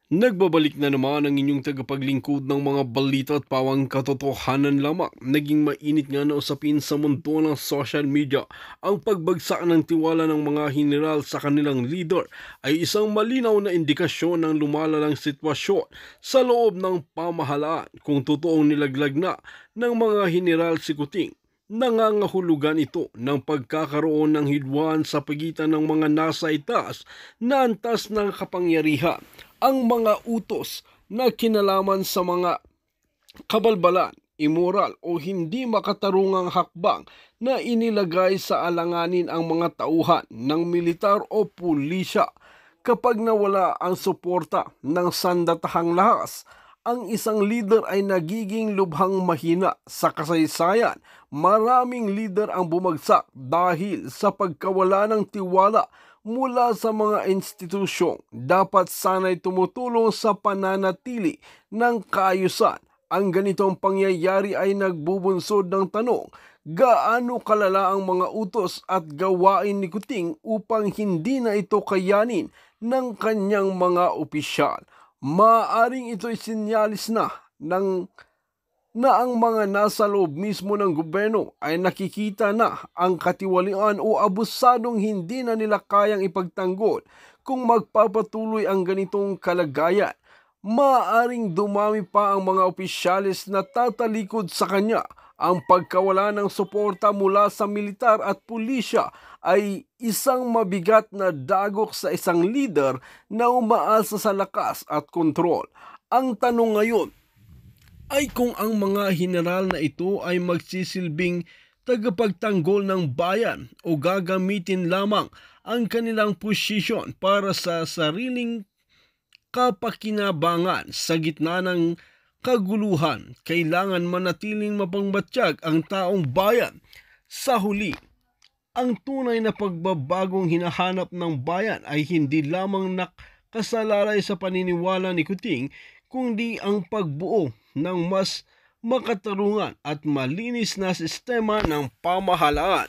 Nagbabalik na naman ang inyong tagapaglingkod ng mga balita at pawang katotohanan lamang. Naging mainit nga na usapin sa mundo ng social media. Ang pagbagsak ng tiwala ng mga general sa kanilang leader ay isang malinaw na indikasyon ng lumalalang sitwasyon sa loob ng pamahalaan. Kung totoong nilaglag na ng mga general si Kuting, nangangahulugan ito ng pagkakaroon ng hidwaan sa pagitan ng mga nasa itaas na antas ng kapangyarihan. Ang mga utos na kinalaman sa mga kabalbalan, immoral o hindi makatarungang hakbang na inilagay sa alanganin ang mga tauhan ng militar o pulisya. Kapag nawala ang suporta ng sandatahang lahas, ang isang leader ay nagiging lubhang mahina sa kasaysayan. Maraming leader ang bumagsak dahil sa pagkawala ng tiwala mula sa mga institusyong dapat sana'y tumutulong sa pananatili ng kaayusan. Ang ganitong pangyayari ay nagbubunsod ng tanong, gaano kalala ang mga utos at gawain ni Kuting upang hindi na ito kayanin ng kanyang mga opisyal? Maaring ito'y sinyalis na ang mga nasa loob mismo ng gobyerno ay nakikita na ang katiwalian o abusadong hindi na nila kayang ipagtanggol. Kung magpapatuloy ang ganitong kalagayan, maaaring dumami pa ang mga opisyalis na tatalikod sa kanya. Ang pagkawala ng suporta mula sa militar at pulisya ay isang mabigat na dagok sa isang leader na umaasa sa lakas at kontrol. Ang tanong ngayon ay kung ang mga general na ito ay magsisilbing tagapagtanggol ng bayan o gagamitin lamang ang kanilang posisyon para sa sariling kapakinabangan sa gitna ng kaguluhan. Kailangan manatiling mapangbatsyag ang taong bayan. Sa huli, ang tunay na pagbabagong hinahanap ng bayan ay hindi lamang nakasalalay sa paniniwala ni Kuting, kundi ang pagbuo ng mas makatarungan at malinis na sistema ng pamahalaan.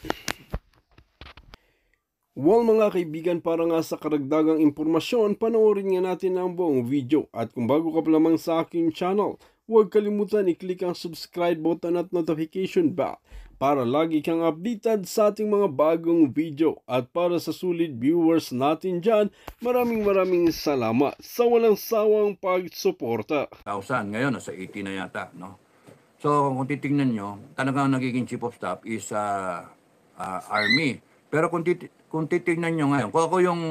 Well mga kaibigan, para nga sa karagdagang impormasyon, panoorin nga natin ang buong video. At kung bago ka pa lamang sa aking channel, huwag kalimutan i-click ang subscribe button at notification bell para lagi kang updated sa ating mga bagong video. At para sa sulit viewers natin dyan, maraming salamat sa walang sawang pagsuporta. 1,000. Ngayon, nasa 80 na yata, no? So, kung titingnan nyo, talagang nagiging chief of staff is Army. Pero kung titingnan nyo ngayon, kung ako yung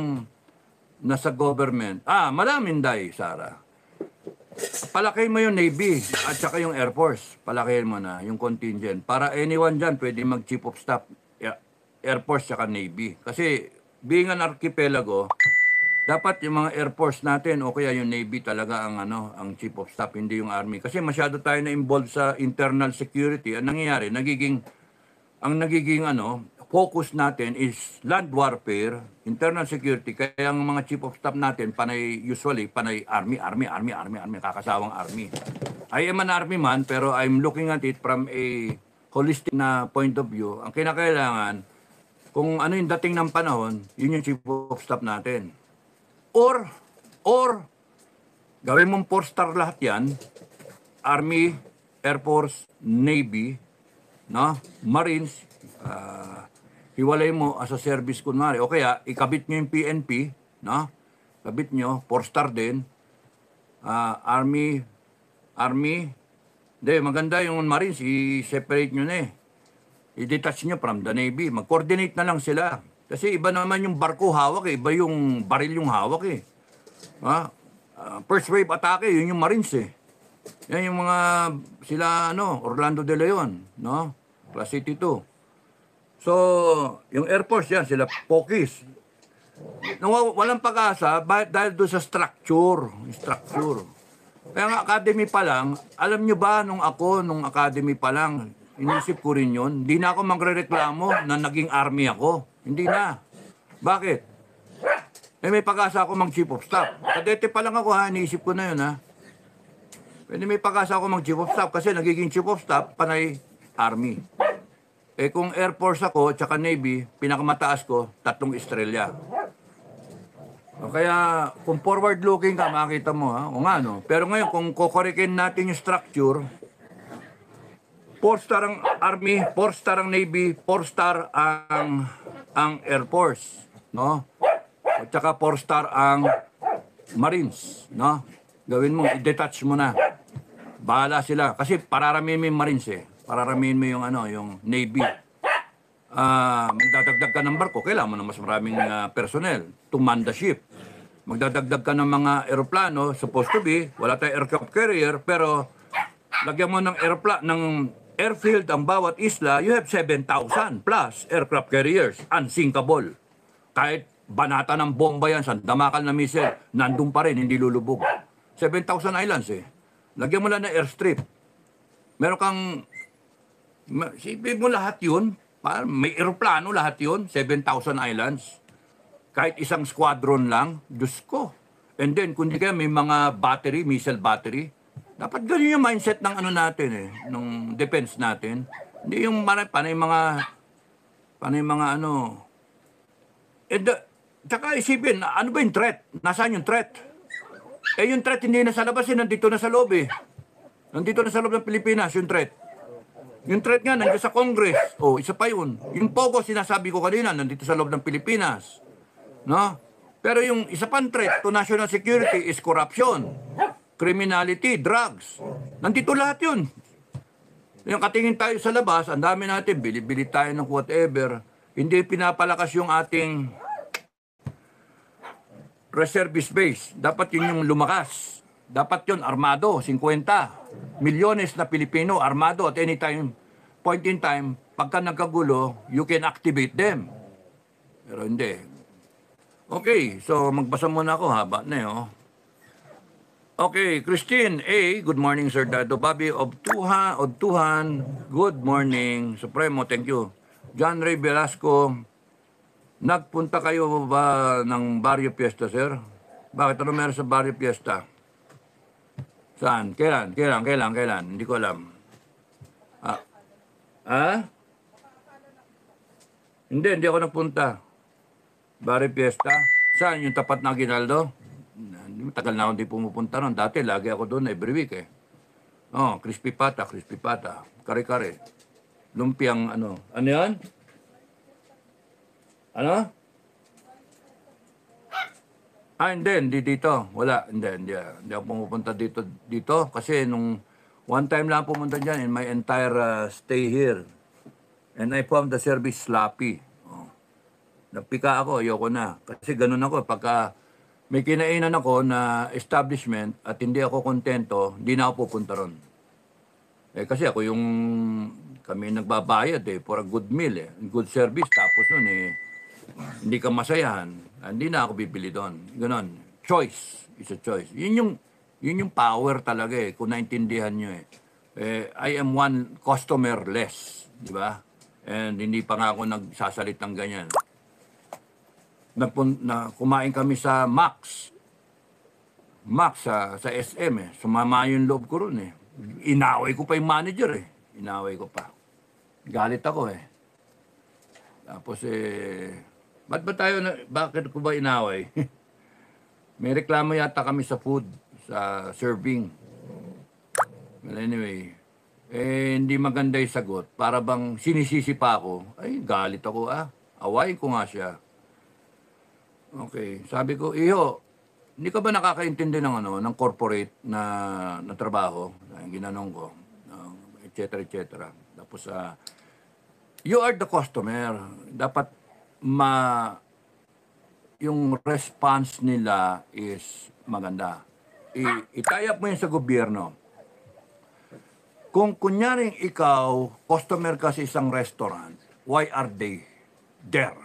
nasa government, maraming day, Sarah. Palakihin mo yung Navy at saka yung Air Force. Palakihin mo na yung contingent. Para anyone dyan, pwede mag-chief of staff, Air Force saka Navy. Kasi being an archipelago, dapat yung mga Air Force natin o kaya yung Navy talaga ang chief of staff, hindi yung Army. Kasi masyado tayo na involved sa internal security. Ang nangyayari, nagiging focus natin is land warfare, internal security. Kaya ang mga chief of staff natin, usually panay Army, kakasawang Army. I am an Army man, pero I'm looking at it from a holistic na point of view. Ang kinakailangan, kung ano yung dating ng panahon, yun yung chief of staff natin. Or gawin mong 4-star lahat yan, Army, Air Force, Navy, no? Marines, hiwalay mo as a service kunwari. O kaya, ikabit nyo yung PNP, no? Kabit nyo, 4-star din. Army, hindi, maganda yung Marines, i-separate nyo na eh. I-detach nyo from the Navy. Mag-coordinate na lang sila. Kasi iba naman yung barko hawak eh, iba yung baril yung hawak eh. First wave atake, yun yung Marines eh. Yan yung mga, sila Orlando de Leon, no? Class 82. So, yung Air Force yan, sila Pokis. Walang pag-asa dahil doon sa structure. Kaya nga, academy pa lang, alam nyo ba, nung academy pa lang, inisip ko rin yun, hindi na ako magre-reklamo na naging Army ako. Hindi na. Bakit? May pag-asa ako mag-chief of staff. Kadete pa lang ako iniisip ko na yun Pwede may pag-asa ako mag-chief of staff kasi nagiging chief of staff, panay Army. Kung Air Force ako, tsaka Navy, pinakamataas ko, 3 estrella. O kaya, kung forward-looking ka, makita mo, ha? O nga, no? Pero ngayon, kung kukurikin natin yung structure, 4-star ang Army, 4-star ang Navy, 4-star ang Air Force, no? At saka 4-star ang Marines, no? Gawin mo, i-detach mo na. Bahala sila. Kasi pararamihin mo yung Marines eh. Pararamihin mo yung, yung Navy. Magdadagdag ka ng barko, kailangan mo na mas maraming personnel to man the ship. Magdadagdag ka ng mga eroplano, supposed to be, wala tayong aircraft carrier, pero lagyan mo ng airfield ang bawat isla, you have 7,000 plus aircraft carriers, unsinkable. Kahit banata ng bomba yan, sandamakal na missile, nandun pa rin, hindi lulubog. 7,000 islands eh. Lagyan mo lang ng airstrip. Meron kang, sipin mo lahat yun, may aeroplano lahat yun, 7,000 islands. Kahit isang squadron lang, Diyos ko. And then, kung di kaya may mga battery, missile battery, dapat ganyan yung mindset ng natin eh, ng defense natin. Hindi yung panay mga tsaka isipin, ano ba yung threat? Nasaan yung threat? Yung threat hindi na sa labas nandito na sa loob eh. Nandito na sa loob ng Pilipinas yung threat. Yung threat nga, nandiyan sa Congress. Isa pa yun. Yung POGO, sinasabi ko kanina, nandito sa loob ng Pilipinas. No? Pero yung isa pang threat to national security is corruption, criminality, drugs. Nandito lahat yun. Yung katingin tayo sa labas, ang dami natin, bili-bili tayo ng whatever. Hindi pinapalakas yung ating reservist base. Dapat yun yung lumakas. Dapat yun armado, 50. Milyones na Pilipino armado at any time, point in time, pagka nagkagulo, you can activate them. Pero hindi. Okay, so magbasa muna ako, haba na yun. Okay, Christine A., good morning, Sir Dado. Bobby of Tuhan, good morning. Supremo, thank you. John Ray Velasco, nagpunta kayo ba ng Barrio Fiesta, sir? Bakit ano meron sa Barrio Fiesta? Saan? Kailan? Hindi ko alam. Hindi ako nagpunta. Barrio Fiesta? Saan? Yung tapat na Aguinaldo? Tagal na ako hindi pumupunta ron. Dati, lagi ako doon every week eh. Crispy pata. Kare-kare. Lumpiang ano. Ano yan? Ano? Hindi dito. Wala. Hindi ako pumupunta dito. Kasi nung one time lang pumunta dyan in my entire stay here. And I found the service sloppy. Napika ako, ayoko na. Kasi ganun ako, pagka may kinainan ako na establishment at hindi ako kontento, hindi na ako pupunta ron. Kasi ako kami nagbabayad for a good meal good service. Tapos nun hindi ka masayahan, hindi na ako bibili doon. Ganon. Choice. It's a choice. Yun yung power talaga kung naintindihan nyo I am one customer less. Di ba? And hindi pa nga ako nagsasalit ng ganyan. Kumain kami sa Max sa SM Sumama yung loob ko ron Inaway ko pa yung manager Inaway ko pa. Galit ako Tapos bakit ko ba inaway? May reklamo yata kami sa food, sa serving. Well, anyway, hindi maganda yung sagot. Para bang sinisisi pa ako. Ay, galit ako Awayin ko nga siya. Okay, sabi ko, Iho, hindi ka ba nakakaintindi ng corporate na trabaho? Ginanong ko, et cetera. Tapos, you are the customer. Dapat yung response nila is maganda. Itayap mo yun sa gobyerno. Kung kunyaring ikaw, customer ka sa isang restaurant, why are they there?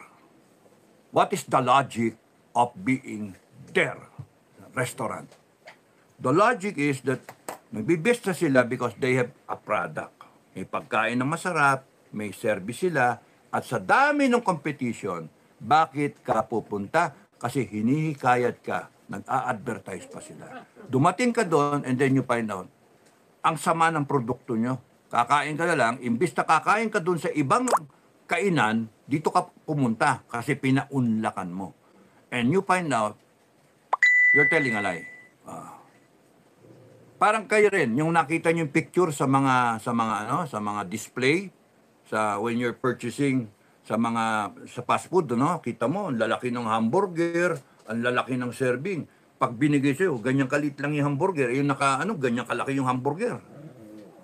What is the logic of being there? Restaurant. The logic is that nagbibista sila because they have a product. May pagkain na masarap, may service sila, at sa dami ng competition, bakit ka pupunta? Kasi hinihikayat ka, nag-a-advertise pa sila. Dumating ka doon and then you find out, ang sama ng produkto nyo. Kakain ka na lang, imbis na kakain ka doon sa ibang kainan, dito ka pumunta kasi pinaunlakan mo. And you find out, you're telling a lie. Parang kayo rin, yung nakita niyo yung picture sa mga display, when you're purchasing sa fast food, no? Kita mo, ang lalaki ng hamburger, ang lalaki ng serving. Pag binigay sa'yo, ganyan kalit lang yung hamburger, yung ganyan kalaki yung hamburger.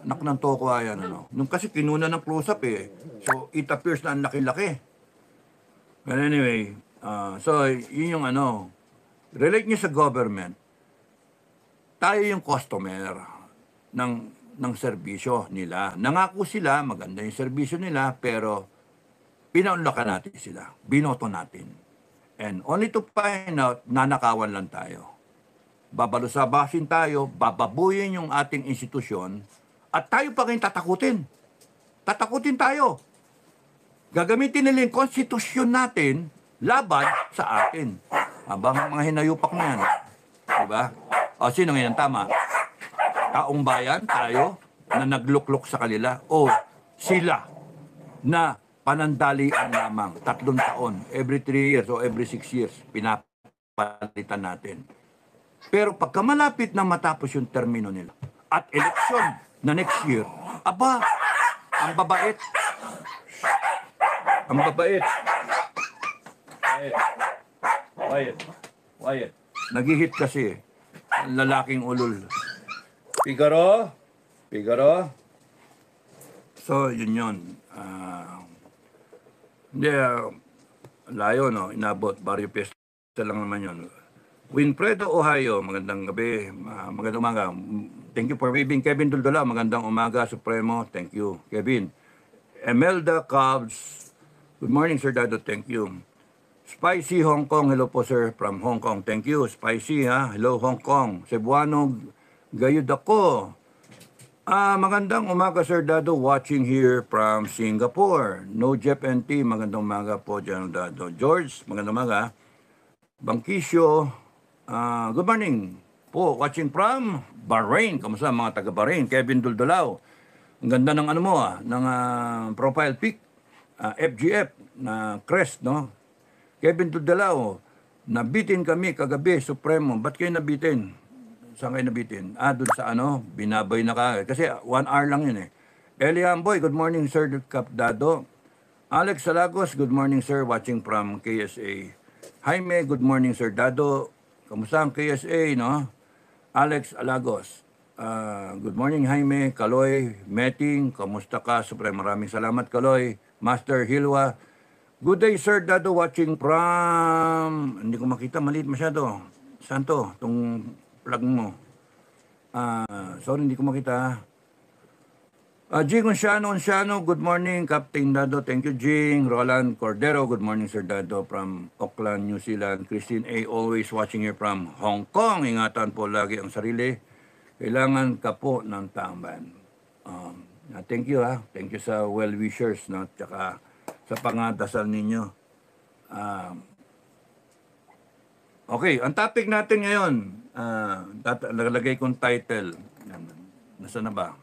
Anak ng toko yan, ano. Nung kasi kinuna ng close-up eh. So, it appears na ang laki-laki. But anyway, so, yun yung relate niyo sa government. Tayo yung customer ng serbisyo nila. Nangako sila, maganda yung serbisyo nila, pero pinaunlakan natin sila. Binoto natin. And only to find out, nanakawan lang tayo. Babalusabasin tayo, bababuyin yung ating institusyon, at tayo pa kayong tatakutin. Tatakutin tayo. Gagamitin nila yung konstitusyon natin laban sa atin. Habang mga hinayupak na yan. Diba? O, sino ngayon tama? Taong bayan, tayo, na nagluklok sa kanila. O, sila, na panandalian lamang, 3 taon, every 3 years o every 6 years, pinapalitan natin. Pero pagka malapit na matapos yung termino nila, at eleksyon na next year, aba, ang babait. Ang babait. Quiet. Nag-hit kasi ang lalaking ulul. Figaro. So, yun. Layo, no? Inabot. Barrio Fiesta lang naman yun. Winfredo, Ohio. Magandang gabi. Magandang umaga. Thank you for waving. Kevin Duldola. Magandang umaga. Supremo. Thank you, Kevin. Emelda Cubs. Good morning, Sir Dado. Thank you. Spicy Hong Kong. Hello po, sir. From Hong Kong. Thank you. Spicy, ha? Hello, Hong Kong. Cebuano, gayud ako. Magandang umaga, Sir Dado. Watching here from Singapore. No Jeff NT. Magandang umaga po, Jan Dado. George, magandang umaga. Bangkisyo. Good morning po. Watching from Bahrain. Kamusta mga taga Bahrain? Kevin Duldulao. Ang ganda ng ng profile pic. FGF na crest, no? Kevin Duldulao. Nabitin kami kagabi, Supremo. Ba't kayo nabitin? Saan kayo nabitin? Doon sa binabay na ka. Kasi 1 hour lang yun eh. Elian Boy, good morning, Sir Cap Dado. Alex Salagos, good morning, sir. Watching from KSA. Jaime, good morning, Sir Dado. Kamusta ang KSA, no? Alex Alagos. Good morning, Jaime. Kaloy, Meting, kamusta ka? Supremo, maraming salamat, Kaloy. Master Hilwa. Good day, Sir Dado. Watching from... Hindi ko makita, maliit masyado. Saan to? Itong plug mo. Sorry, hindi ko makita. Jing Onciano, good morning, Captain Dado. Thank you, Jing. Roland Cordero, good morning, Sir Dado, from Auckland, New Zealand. Christine A, always watching here from Hong Kong. Ingatan po lagi ang sarili. Kailangan ka po ng tamban. Thank you, ha. Thank you sa well-wishers, no? Tsaka sa pangadasal ninyo. Okay, ang topic natin ngayon, nagalagay kong title. Nasaan na ba?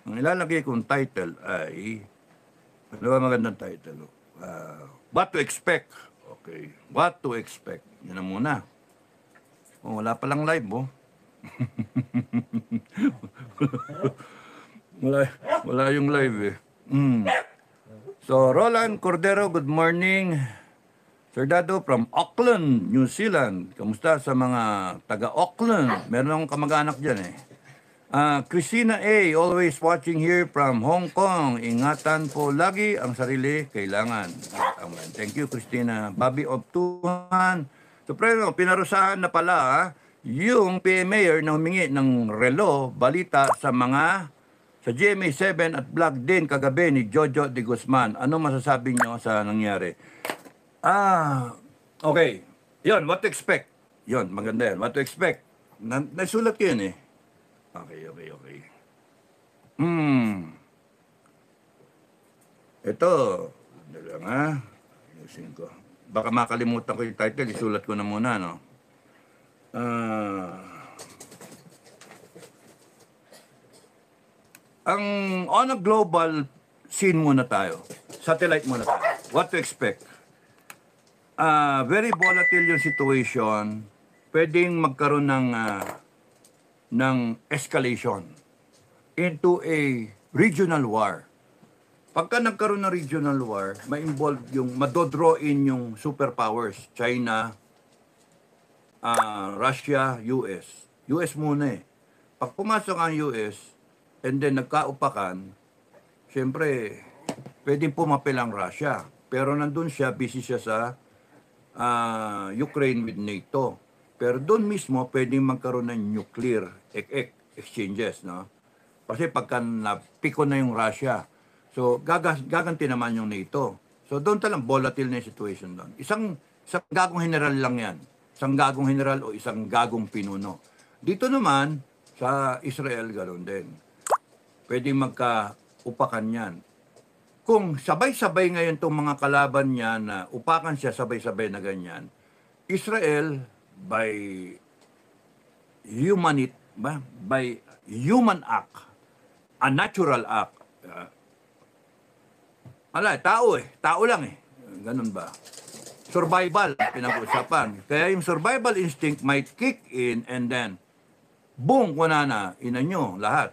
Ang ilalagay kong title ay, ano ba magandang title? What to expect? Okay, what to expect? Yan na muna. Wala palang live, wala yung live eh. So, Roland Cordero, good morning. Sir Dado from Auckland, New Zealand. Kamusta sa mga taga-Auckland? Meron akong kamag-anak dyan eh. Christina A, always watching here from Hong Kong. Ingatan po lagi ang sarili, kailangan. Thank you, Christina. Bobby of Tuhan. So, pinarusahan na pala yung PA Mayor na humingi ng relo, balita sa GMA7 at vlog din kagabi ni Jojo de Guzman. Ano masasabi nyo sa nangyari? Okay. Yon, what to expect. Yon, maganda yan. What to expect. Nasulat ko yun eh. Okay. Ito. Ayusin ko. Baka makalimutan ko yung title. Isulat ko na muna, no? On a global scene muna tayo. Satellite muna tayo. What to expect? Very volatile yung situation pwedeng magkaroon ng escalation into a regional war. Pagka nagkaroon ng regional war, ma-involve yung, madodraw in yung superpowers, China, Russia, US. US muna eh. Pag pumasok ang US, and then nagkaupakan, siyempre, pwedeng pumapil ang Russia. Pero nandun siya, busy siya sa Ukraine with NATO. Pero doon mismo, pwedeng magkaroon ng nuclear exchanges, no? Kasi pagka napiko na yung Russia, so gaganti naman yung NATO. So doon talang volatile na yung situation doon. Isang gagong general lang yan. Isang gagong general o isang gagong pinuno. Dito naman, sa Israel, ganoon din. Pwedeng magka-upakan yan. Kung sabay-sabay ngayon itong mga kalaban niya na upakan siya sabay-sabay na ganyan, Israel, by human act, a natural act, tao lang eh. Ganun ba? Survival, pinag-usapan. Kaya yung survival instinct might kick in and then, boom, kunana, ina nyo, lahat.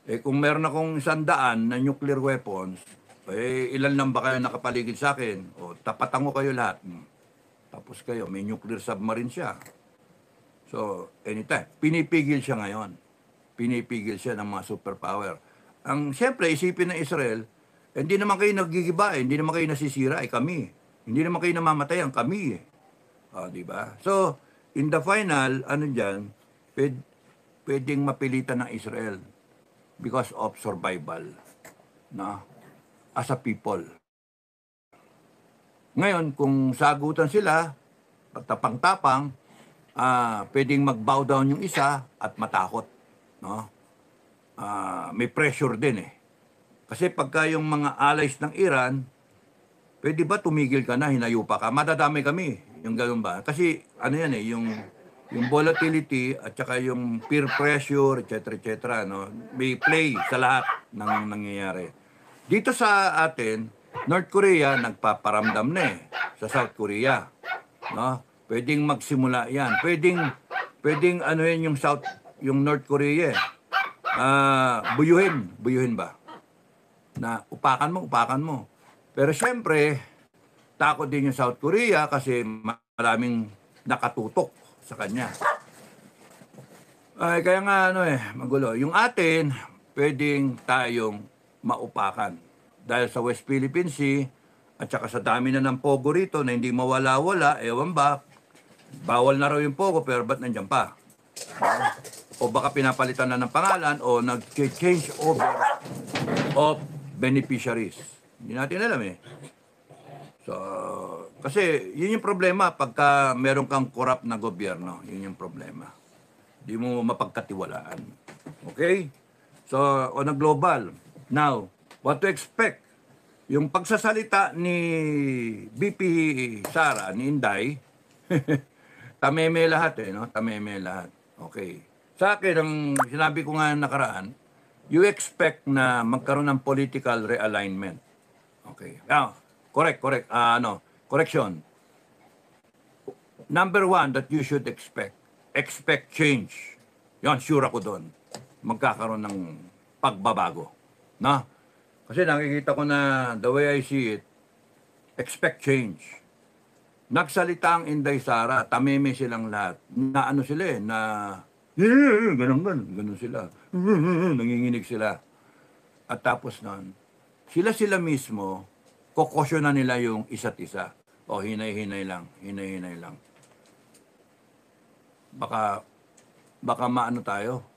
Eh kung meron akong 100 na nuclear weapons, eh ilan lang ba kayo nakapaligid sa akin? O tapatan ko kayo lahat. Tapos kayo, may nuclear submarine siya. So, anytime. Pinipigil siya ngayon. Pinipigil siya ng mga superpower. Siyempre, isipin ng Israel, hindi naman kayo nagigiba, hindi naman kayo nasisira, kami. Hindi naman kayo namamatayan, kami. Di ba? So, in the final, pwedeng mapilitan ng Israel because of survival, no? As a people. Ngayon, kung sagutan sila, tapang-tapang, pwedeng mag-bow down yung isa at matakot, no? May pressure din eh. Kasi pagka yung mga allies ng Iran, pwede ba tumigil ka na, hinayo pa ka? Madadami kami, yung gano'n ba? Kasi ano yan eh, yung volatility at saka yung peer pressure, etc., no? May play sa lahat ng nangyayari. Dito sa atin, North Korea nagpaparamdam na eh sa South Korea, no? Pwedeng magsimula 'yan. Pwedeng ano yan yung North Korea. Buyuhin ba? Na upakan mo. Pero siyempre, takot din yung South Korea kasi maraming nakatutok sa kanya. Kaya nga magulo. Yung atin, pwedeng tayong maupakan. Dahil sa West Philippine Sea, at saka sa dami na ng pogo rito na hindi mawala-wala, ewan ba, bawal na raw yung pogo pero ba't nandiyan pa? O baka pinapalitan na ng pangalan o nag-change over of beneficiaries. Hindi natin alam eh. So, kasi yun yung problema pagka meron kang corrupt na gobyerno. Yun yung problema. Hindi mo mapagkatiwalaan. Okay? So, on a global. Now, what to expect? Yung pagsasalita ni BP Sara, ni Inday, tameme lahat eh, no? Tameme lahat. Okay. Sa akin, ang sinabi ko nga nakaraan, you expect na magkaroon ng political realignment. Okay. Now, correct. Correction. Number one that you should expect change. Yan, sure ako doon. Magkakaroon ng pagbabago. Na? Kasi nakikita ko na, the way I see it, expect change. Nagsalita ang Inday Sara, tameme silang lahat. Na ano sila eh, na ganun sila. Nanginginig sila. At tapos nun, sila mismo, kokosyonan nila yung isa't isa. O hinay-hinay lang. Baka maano tayo,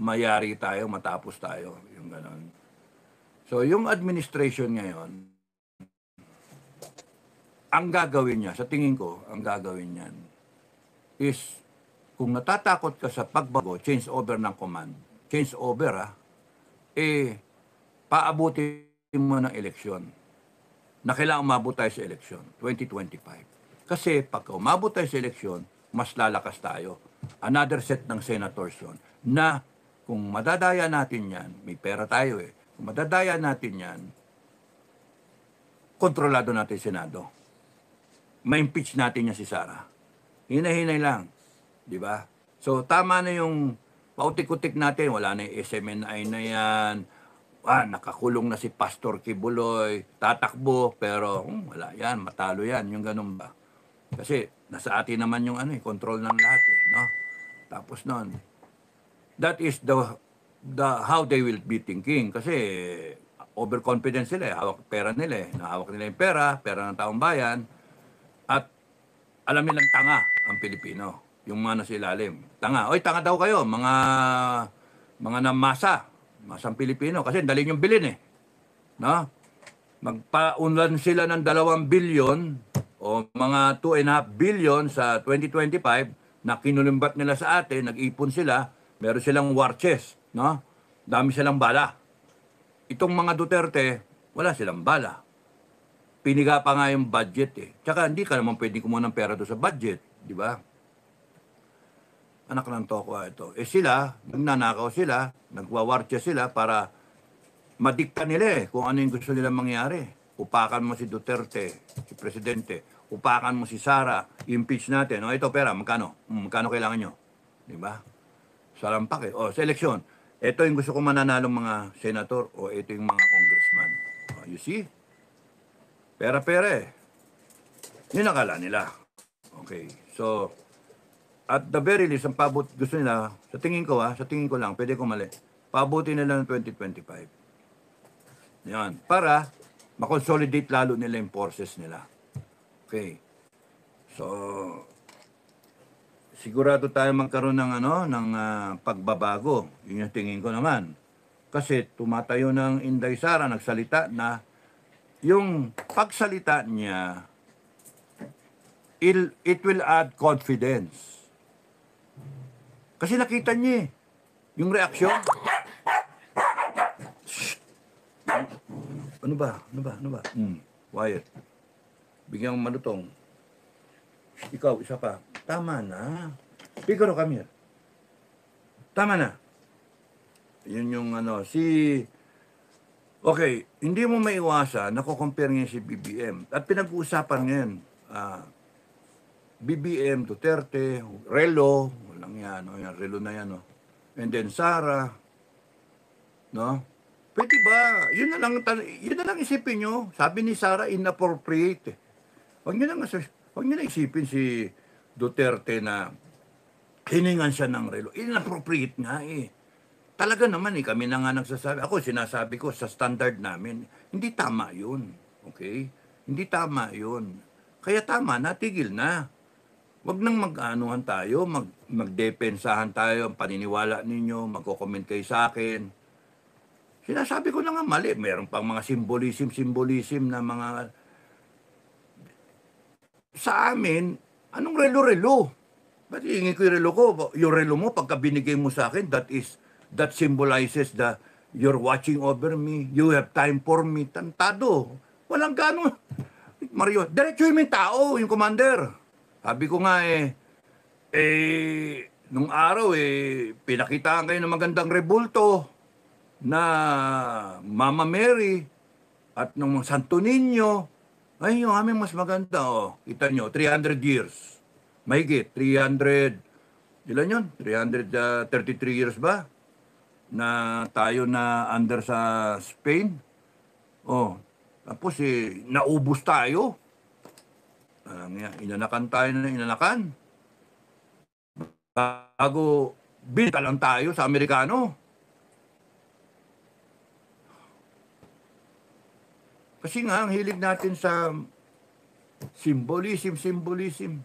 mayari tayo, matapos tayo. Yung ganun. So, yung administration ngayon, ang gagawin niya, sa tingin ko, ang gagawin niyan is, kung natatakot ka sa pagbago, change over ng command, change over paabutin mo ng eleksyon. Na kailangan umabot tayo sa eleksyon, 2025. Kasi pagka umabot tayo sa eleksyon, mas lalakas tayo. Another set ng senators yun, na kung madadaya natin yan, may pera tayo eh, kung madadaya natin yan, kontrolado natin Senado. Ma-impeach natin niya si Sara. Hinay-hinay lang. Di ba? So, tama na yung pautik-utik natin. Wala na yung SMNI na yan. Nakakulong na si Pastor Kibuloy. Tatakbo, pero wala yan. Matalo yan. Yung ganun ba? Kasi nasa atin naman yung control ng lahat. No? Tapos nun, that is the how they will be thinking. Kasi overconfident sila. Hawak pera nila. Nahawak nila yung pera ng taong bayan. At alam nilang tanga ang Pilipino. Yung mga nasa ilalim. Tanga. Oy, tanga daw kayo. Mga namasa. Masang Pilipino. Kasi dali yung bilin No? Magpaunlan sila ng 2 bilyon o mga 2.5 billion sa 2025 na kinulimbat nila sa atin. Nag-ipon sila. Meron silang war chest. No? Dami silang bala. Itong mga Duterte, wala silang bala. Piniga pa nga yung budget Tsaka hindi ka naman pwedeng kumuha ng pera doon sa budget, di ba? Anak ng toko ito. Sila, nagnanakaw sila, nagwawartya sila para madikta nila kung ano yung gusto nila mangyari. Upakan mo si Duterte, si Presidente. Upakan mo si Sara, impeach natin. O ito pera, magkano? Magkano kailangan nyo? Di ba? Salampak sa eleksyon. Ito yung gusto ko mananalong mga senator o ito yung mga congressman. You see? Pera-pera Yun akala nila. Okay. So, at the very least, ang gusto nila, sa tingin ko lang, pwede ko mali, pabuti nila ng 2025. Yan. Para makonsolidate lalo nila yung forces nila. Okay. So, sigurado tayo magkaroon ng pagbabago. Yun yung tingin ko naman. Kasi tumatayo ng Inday Sara, nagsalita na yung pagsalita niya, it will add confidence. Kasi nakita niya yung reaksyon. Ano ba? Wyatt. Bigyan mo malutong. Ikaw, isa pa. Tama na. Speaker of come here. Tama na. Yun yung Okay, hindi mo maiwasan, nako-compare ngayon si BBM. At pinag-uusapan ngayon, BBM, Duterte, Relo, walang yan, Relo na yan, And then Sara, no? Pwede ba? Yun na lang isipin nyo. Sabi ni Sara, inappropriate. Huwag nyo na isipin si Duterte na hiningan siya ng Relo. Inappropriate nga Talaga naman kami na nga nagsasabi. Ako, sinasabi ko sa standard namin, hindi tama yun. Okay? Hindi tama yun. Kaya tama na, tigil na. Huwag nang mag-anuhan tayo, magdepensahan tayo, ang paniniwala ninyo, magko-comment kayo sa akin. Sinasabi ko na nga mali. Meron pang mga symbolism na mga... Sa amin, anong relo-relo? Ba't iingin ko yung relo ko? Yung relo mo, pagka binigay mo sa akin, that symbolizes that you're watching over me, you have time for me. Tantado. Walang gano'n. Mario, diretso yung tao, yung commander. Sabi ko nga nung araw pinakitaan kayo ng magandang rebulto na Mama Mary at ng Santo Niño. Ay, yung aming mas maganda. Kita nyo, 300 years. Mahigit, 300, ilan yun? 333 years ba? Na tayo na under sa Spain. Tapos naubos tayo. Inanakan tayo na inanakan. Bago binta lang tayo sa Amerikano. Kasi nga, ang hilig natin sa symbolism.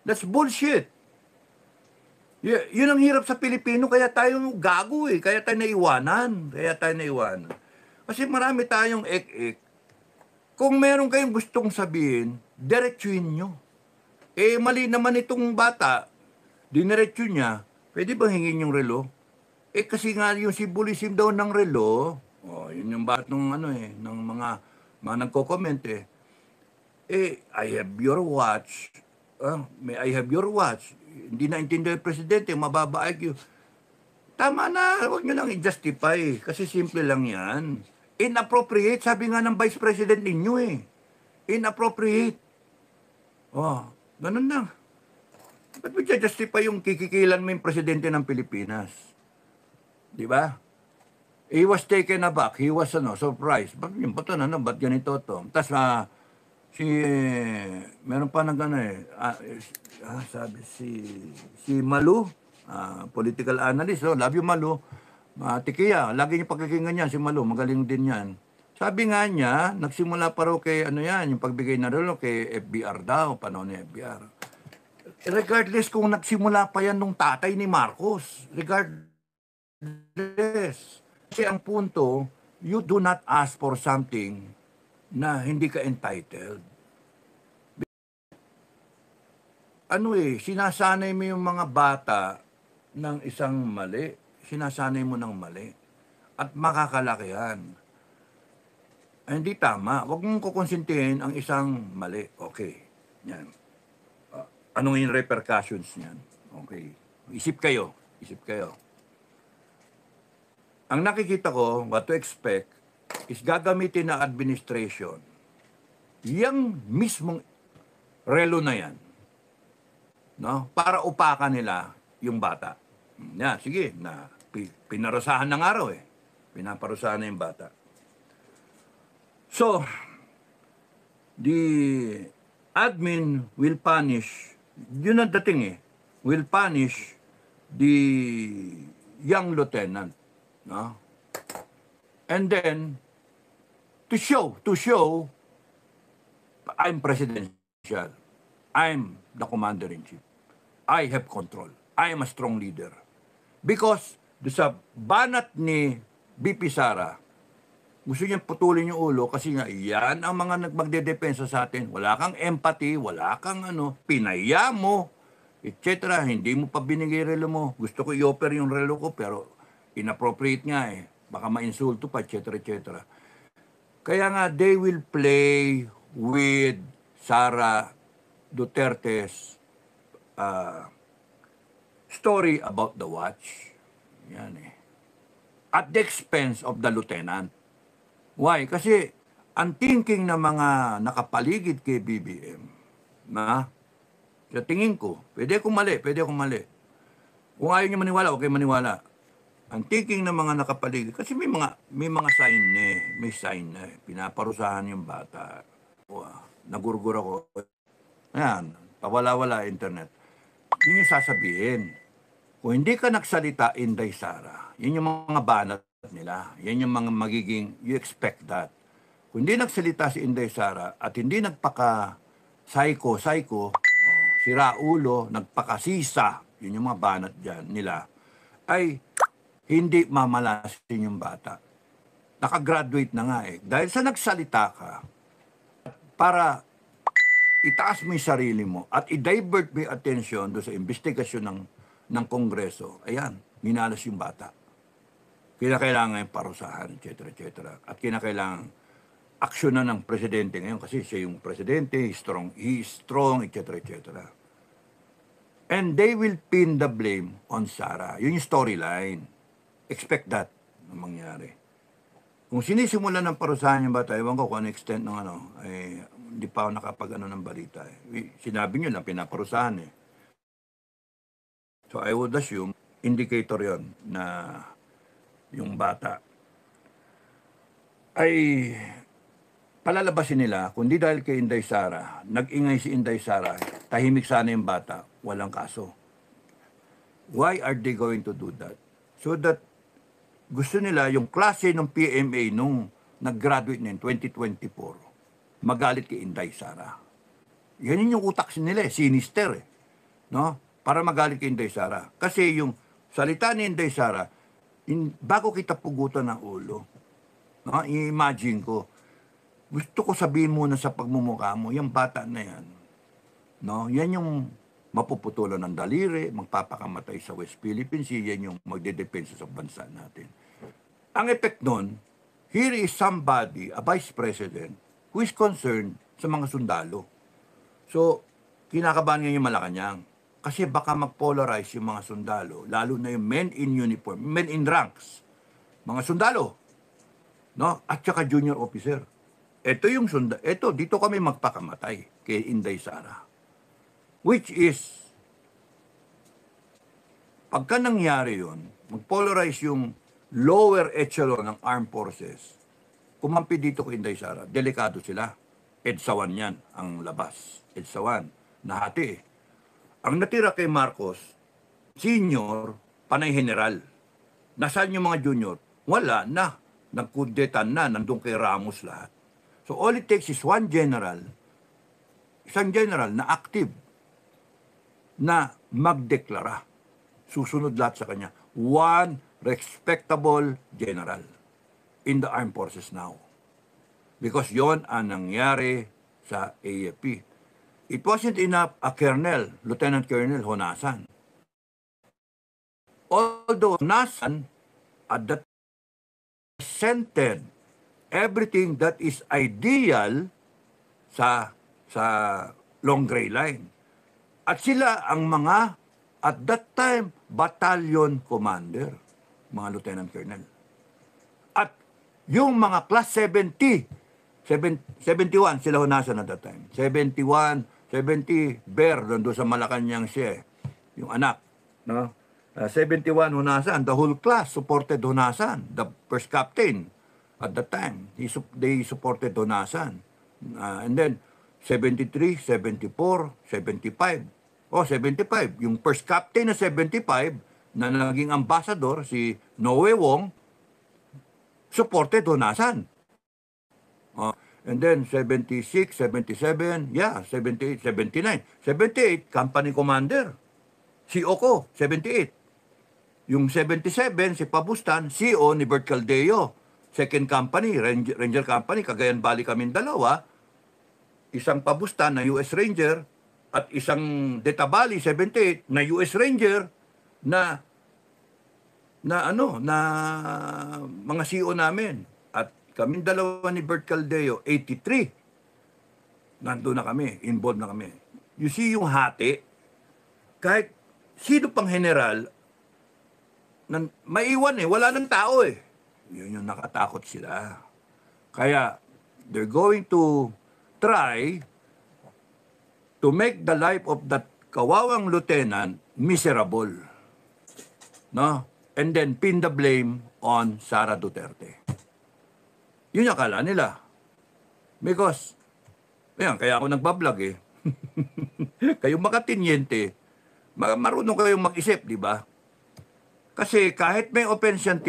That's bullshit. Yun ang hirap sa Pilipino, kaya tayo gago Kaya tayo naiwanan. Kasi marami tayong ek-ek. Kung meron kayong gustong sabihin, diretsuin nyo. Mali naman itong bata, diniretso niya, pwede bang hingin yung relo? Kasi nga yung symbolism daw ng relo, yun yung bat ng ng mga nagko-comment I have your watch. May I have your watch. Hindi na intindihan yung presidente, mababa IQ. Tama na, huwag nyo lang i-justify. Kasi simple lang yan. Inappropriate, sabi nga ng vice president ninyo Inappropriate. Ganun lang. Ba't mo justify yung kikikilan mo yung presidente ng Pilipinas? Di ba? He was taken aback. He was surprised. Ba't yung bato na, ba't ganito to? Tapos meron pa nag sabi si Malu, political analyst, love you Malu, Tikiya, lagi niyo pakikinggan yan, si Malu, magaling din yan. Sabi nga niya, nagsimula pa raw kay yung pagbigay na relo kay FBR daw, panahon ni FBR. Regardless kung nagsimula pa yan nung tatay ni Marcos, regardless. Kasi ang punto, you do not ask for something na hindi ka entitled. Sinasanay mo yung mga bata ng isang mali. Sinasanay mo ng mali. At makakalakihan. Hindi tama. Huwag mong kukonsintihin ang isang mali. Okay. Yan. Anong yung repercussions niyan? Okay. Isip kayo. Ang nakikita ko, what to expect, is gagamitin na administration yung mismong relo na yan, no? Para upakan nila yung bata. Yan, sige, pinarusahan ng araw Pinaparusahan na yung bata. So, the admin will punish, yun ang dating will punish the young lieutenant. No? And then, to show, I'm presidential. I'm the commander-in-chief. I have control. I am a strong leader. Because, sa banat ni BP Sara, gusto niyang putulin yung ulo kasi nga, yan ang mga magdedepensa sa atin. Wala kang empathy, wala kang pinaya mo, etc. Hindi mo pa binigay relo mo. Gusto ko i-offer yung relo ko, pero inappropriate nga baka ma-insulto pa, etc. Kaya nga, they will play with Sara Duterte's story about the watch. Yan at the expense of the lieutenant. Why? Kasi ang thinking ng mga nakapaligid kay BBM, sa tingin ko, pwede akong mali. Kung ayaw niyo maniwala, okay maniwala. Ang thinking ng mga nakapaligid, kasi may mga sign may sign pinaparusahan yung bata. Nagurgur ako. Ayan, pawala-wala internet. Yun yung sasabihin. Kung hindi ka nagsalita, Inday Sara, yun yung mga banat nila. Yan yung mga magiging, you expect that. Kung hindi nagsalita si Inday Sara at hindi nagpaka-psycho, sira ulo, nagpakasisa, yun yung mga banat dyan nila, ay hindi mamalasin yung bata. Nakagraduate na nga Dahil sa nagsalita ka, para itaas mo yung sarili mo at i-divert mo yung attention doon sa investigasyon ng Kongreso, ayan, minalas yung bata. Kinakailangan yung parusahan, etc. At kinakailangan aksyonan ng presidente ngayon kasi siya yung presidente, he is strong, etc. And they will pin the blame on Sara. Yun yung storyline. Expect that na mangyari. Kung sinisimula ng parusahan yung bata, ewan ko kung ano extent ng hindi pa ako nakapag ng balita. Sinabi nyo lang, pinaparusahan So I would assume, indicator yon na yung bata ay palalabasin nila, kundi dahil kay Inday Sara, nag-ingay si Inday Sara, tahimik sana yung bata, walang kaso. Why are they going to do that? So that gusto nila yung klase ng PMA nung nag-graduate na in 2024, magalit kay Inday Sara. Yan yung utak nila sinister no? Para magalit kay Inday Sara. Kasi yung salita ni Inday Sara, bago kita pugutan ng ulo, no? I-imagine ko, gusto ko sabihin muna sa pagmumukha mo, yung bata na yan, no? Yan yung mapuputulan ng daliri, magpapakamatay sa West Philippines, yan yung magdedepensa sa bansa natin. Ang effect nun, here is somebody, a vice president, who is concerned sa mga sundalo. So, kinakabahan ngayon yung Malacanang. Kasi baka mag-polarize yung mga sundalo, lalo na yung men in uniform, men in ranks, mga sundalo, no? At saka junior officer. Ito yung dito kami magpakamatay kay Inday Sara. Which is pagka nangyari yun, mag-polarize yung lower echelon ng armed forces, kumampi dito kay Inday Sara, delikado sila. EDSA 1 yan, ang labas. EDSA 1, nahati eh. Ang natira kay Marcos, senior, panay general. Nasaan yung mga junior? Wala na. Nagkudetan na, nandun kay Ramos lahat. So all it takes is one general, isang general na active, na magdeklara. Susunod lahat sa kanya. One respectable general in the armed forces now. Because yon ang nangyari sa AFP. It wasn't enough a colonel, Lieutenant Colonel Honasan. Although Honasan at that presented everything that is ideal sa Long Gray Line. At sila ang mga, at that time, battalion commander, mga lieutenant colonel. At yung mga class 71, sila Honasan at that time. 71, 70, Bear, doon sa Malacanang siya, yung anak. No? 71 Honasan, the whole class supported Honasan, the first captain at that time. They supported Honasan. And then, 73, 74, 75. 75. Yung first captain na 75 na naging ambassador, si Noe Wong, supported Honasan. And then 76, 77, 78, 79. 78, company commander. Si Oko, 78. Yung 77, si Pabustan, CO ni Bert Caldeo. Second company, Ranger Company, Cagayan Valley kaming dalawa. Isang Pabustan na US Ranger at isang Detabali 78 na US Ranger na mga CO namin. At kaming dalawa ni Bert Caldeo 83. Nandoon na kami, involved na kami. You see yung hati, kahit sino pang general maiwan wala nang tao eh. Yun yung nakatakot sila. Kaya they're going to try to make the life of that kawawang lieutenant miserable. No? And then pin the blame on Sara Duterte. Yun yung akala nila. Because, kaya ako nagbablog eh. Kayong makatinyente, marunong kayong mag-isip, di ba? Kasi kahit may offense yan